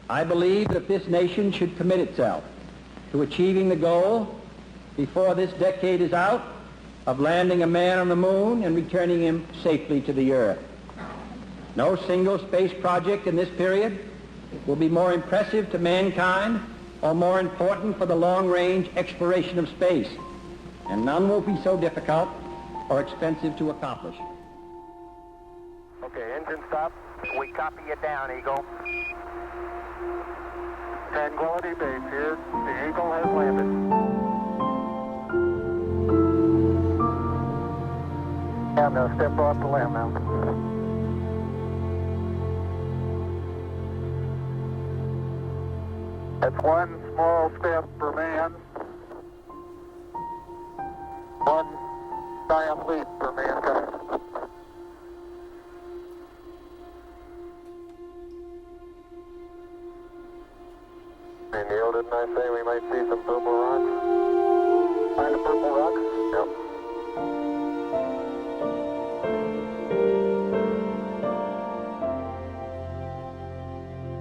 I believe that this nation should commit itself to achieving the goal before this decade is out of landing a man on the moon and returning him safely to the earth. No single space project in this period will be more impressive to mankind or more important for the long-range exploration of space, and none will be so difficult or expensive to accomplish. Okay, engine stop. We copy you down, Eagle. Tranquility Base here. The Eagle has landed. I'm going to step off the limb now. That's one small step for man, one giant leap for mankind. Hey Neil, didn't I say we might see some purple rocks? Find the purple rocks? Yep.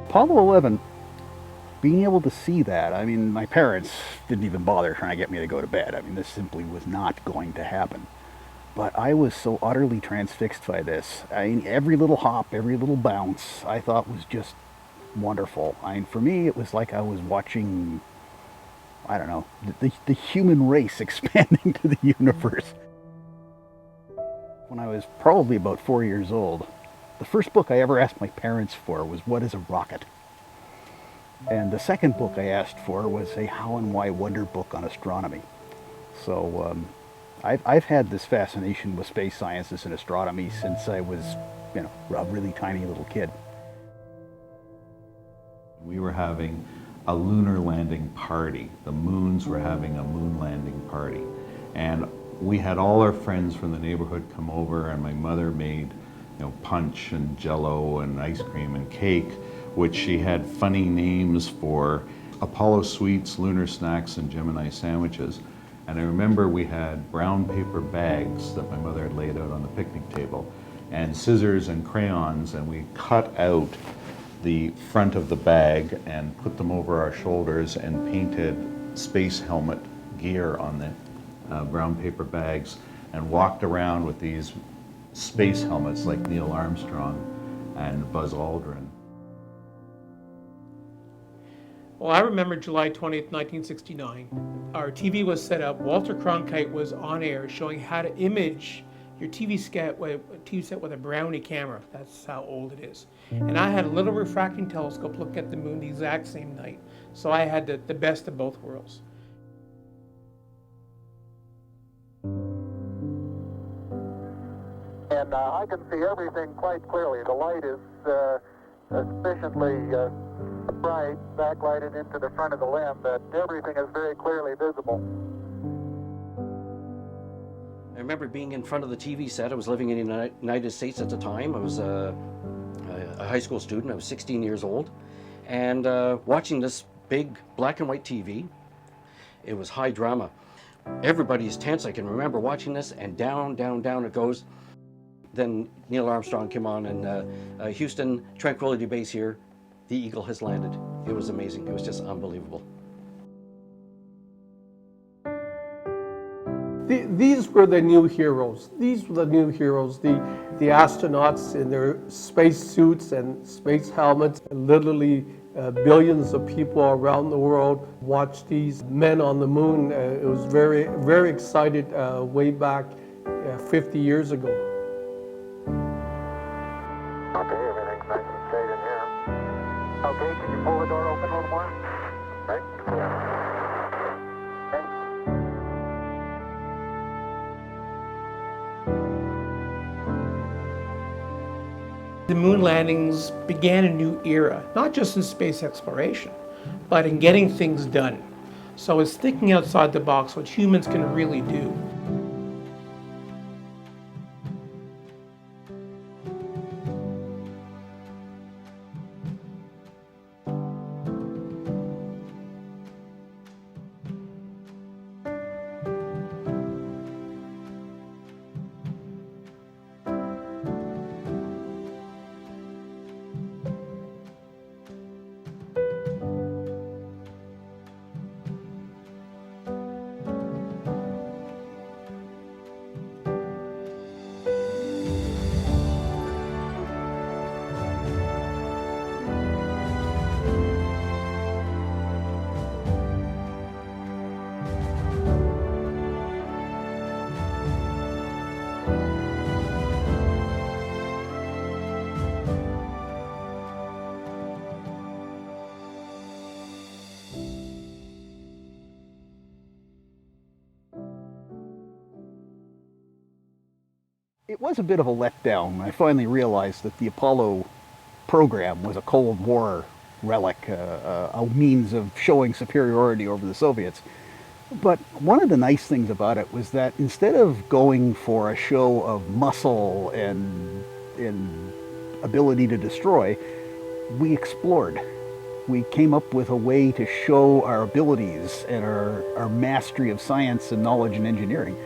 Apollo 11, being able to see that, I mean, my parents didn't even bother trying to get me to go to bed. I mean, this simply was not going to happen. But I was so utterly transfixed by this. I mean, every little hop, every little bounce, I thought was just wonderful. I mean, for me, it was like I was watching, I don't know, the human race expanding to the universe. When I was probably about 4 years old, the first book I ever asked my parents for was What is a Rocket? And the second book I asked for was a How and Why Wonder book on astronomy. So I've had this fascination with space sciences and astronomy since I was, you know, a really tiny little kid. We were having a lunar landing party. The moons were having a moon landing party. And we had all our friends from the neighborhood come over, and my mother made, you know, punch and jello and ice cream and cake, which she had funny names for: Apollo Sweets, Lunar Snacks, and Gemini Sandwiches. And I remember we had brown paper bags that my mother had laid out on the picnic table, and scissors and crayons, and we cut out the front of the bag and put them over our shoulders and painted space helmet gear on the brown paper bags, and walked around with these space helmets like Neil Armstrong and Buzz Aldrin. Well, I remember July 20th, 1969. Our TV was set up. Walter Cronkite was on air showing how to image your TV set with a Brownie camera. That's how old it is. And I had a little refracting telescope look at the moon the exact same night. So I had the best of both worlds. And I can see everything quite clearly. The light is sufficiently bright, backlighted into the front of the limb, that everything is very clearly visible. I remember being in front of the TV set. I was living in the United States at the time. I was a high school student. I was 16 years old. And watching this big black and white TV, it was high drama. Everybody's tense. I can remember watching this, and down, down, down it goes. Then Neil Armstrong came on, and Houston, Tranquility Base here. The Eagle has landed. It was amazing. It was just unbelievable. These were the new heroes. These were the new heroes, the astronauts in their space suits and space helmets. Literally billions of people around the world watched these men on the moon. It was very, very excited way back 50 years ago. Okay, everything's nice and straight in here. Okay, can you pull the door open a little more? Right? Yeah. The moon landings began a new era, not just in space exploration, but in getting things done. So it's thinking outside the box, what humans can really do. It was a bit of a letdown. I finally realized that the Apollo program was a Cold War relic, a means of showing superiority over the Soviets. But one of the nice things about it was that instead of going for a show of muscle and ability to destroy, we explored. We came up with a way to show our abilities and our mastery of science and knowledge and engineering,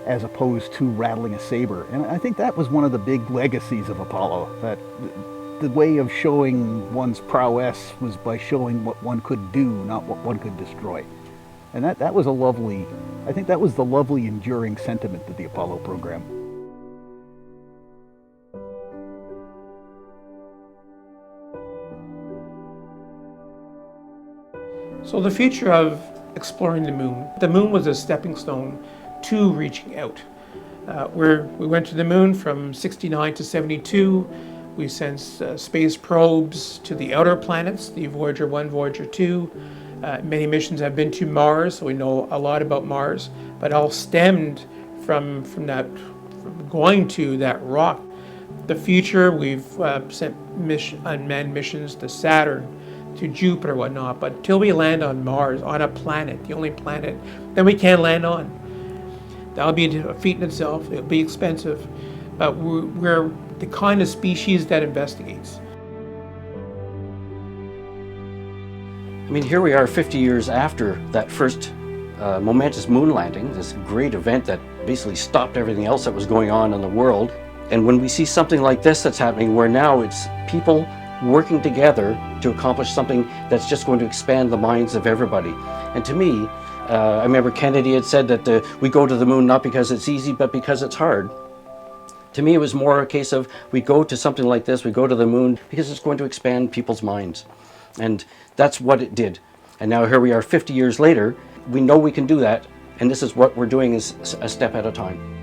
as opposed to rattling a saber. And I think that was one of the big legacies of Apollo, that the way of showing one's prowess was by showing what one could do, not what one could destroy. And that was I think that was the lovely enduring sentiment of the Apollo program. So the future of exploring the moon was a stepping stone to reaching out. We went to the moon from 69 to 72. We sent space probes to the outer planets, the Voyager 1, Voyager 2. Many missions have been to Mars, so we know a lot about Mars, but all stemmed from going to that rock. The future, we've sent unmanned missions to Saturn, to Jupiter, whatnot, but until we land on Mars, on a planet, the only planet that we can land on, that'll be a feat in itself. It'll be expensive, but we're the kind of species that investigates. I mean, here we are 50 years after that first momentous moon landing, this great event that basically stopped everything else that was going on in the world. And when we see something like this that's happening, where now it's people working together to accomplish something that's just going to expand the minds of everybody. And to me, I remember Kennedy had said that we go to the moon not because it's easy, but because it's hard. To me, it was more a case of we go to something like this, we go to the moon because it's going to expand people's minds. And that's what it did. And now here we are 50 years later, we know we can do that, and this is what we're doing is a step at a time.